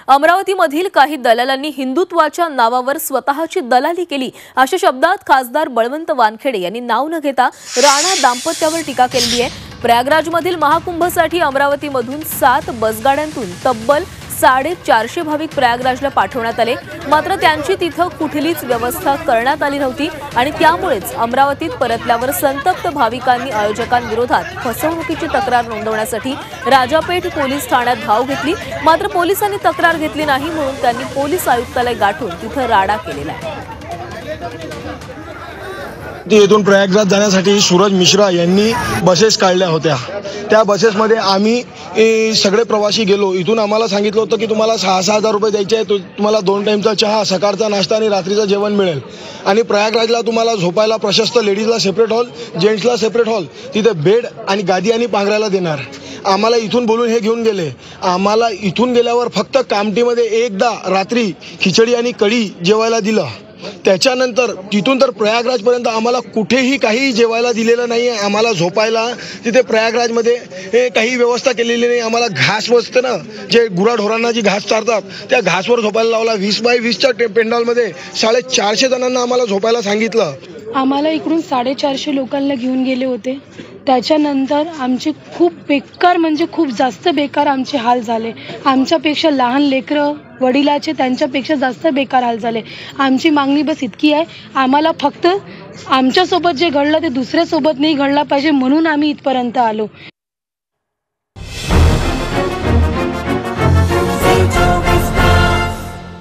अमरावतीमधील काही दलालांनी हिंदुत्वाच्या नावावर स्वतःची दलाली केली अशा शब्दात खासदार बळवंत वानखेडे यांनी नाव न घेता राणा दाम्पत्यावर टीका केली आहे। प्रयागराजमधील महाकुंभसाठी अमरावतीमधून 7 बसगाड्यांतून तब्बल 450 भाविक प्रयागराजला पाठवण्यात आले, मात्र त्यांची तिथं कुठलीच व्यवस्था करण्यात आली नव्हती आणि त्यामुळेच अमरावतीत परतल्यावर संतप्त भाविकांनी आयोजकांविरोधात फसवणुकीची तक्रार नोंदवण्यासाठी राजापेठ पोलीस ठाण्यात धाव घेतली। मात्र पोलिसांनी तक्रार घेतली नाही म्हणून त्यांनी पोलीस आयुक्तालय गाठून तिथं राडा केलेला आहे। येथून प्रयागराज जाण्यासाठी सूरज मिश्रा यांनी बसेस काढल्या होत्या। त्या बसेसमध्ये आम्ही सगळे प्रवासी गेलो। इथून आम्हाला सांगितलं होतं की तुम्हाला 6,000 रुपये द्यायचे आहे, तुम्हाला 2 टाइमचा चहा, सकाळचा नाश्ता आणि रात्रीचं जेवण मिळेल आणि प्रयागराजला तुम्हाला झोपायला प्रशस्त लेडीजला सेपरेट हॉल, जेंट्सला सेपरेट हॉल, तिथे बेड आणि गादी आणि पांघरायला देणार। आम्हाला इथून बोलून हे घेऊन गेले। आम्हाला इथून गेल्यावर फक्त कामठीमध्ये एकदा रात्री खिचडी आणि कढी जेवायला दिलं। त्याच्यानंतर तिथून तर प्रयागराजपर्यंत आम्हाला कुठेही काही जेवायला दिलेलं नाही आहे। आम्हाला झोपायला तिथे प्रयागराजमध्ये हे काही व्यवस्था केलेली नाही। आम्हाला घास बसतं ना, जे गुराढोरांना जी घास चारतात त्या घासवर झोपायला लावला। 20 बाय 20च्या पेंडॉलमध्ये 450 जणांना आम्हाला झोपायला सांगितलं। आम्हाला इकडून 450 लोकांना घेऊन गेले होते। त्याच्यानंतर आमचे खूप बेकार म्हणजे खूप जास्त बेकार आमचे हाल झाले। आमच्यापेक्षा लहान लेकरं वडिलाचे त्यांच्यापेक्षा जास्त बेकार हाल झाले। आमची मागणी बस इतकी आहे, आम्हाला फक्त आमच्यासोबत जे घडलं ते दुसऱ्यासोबत नाही घडलं पाहिजे म्हणून आम्ही इथपर्यंत आलो।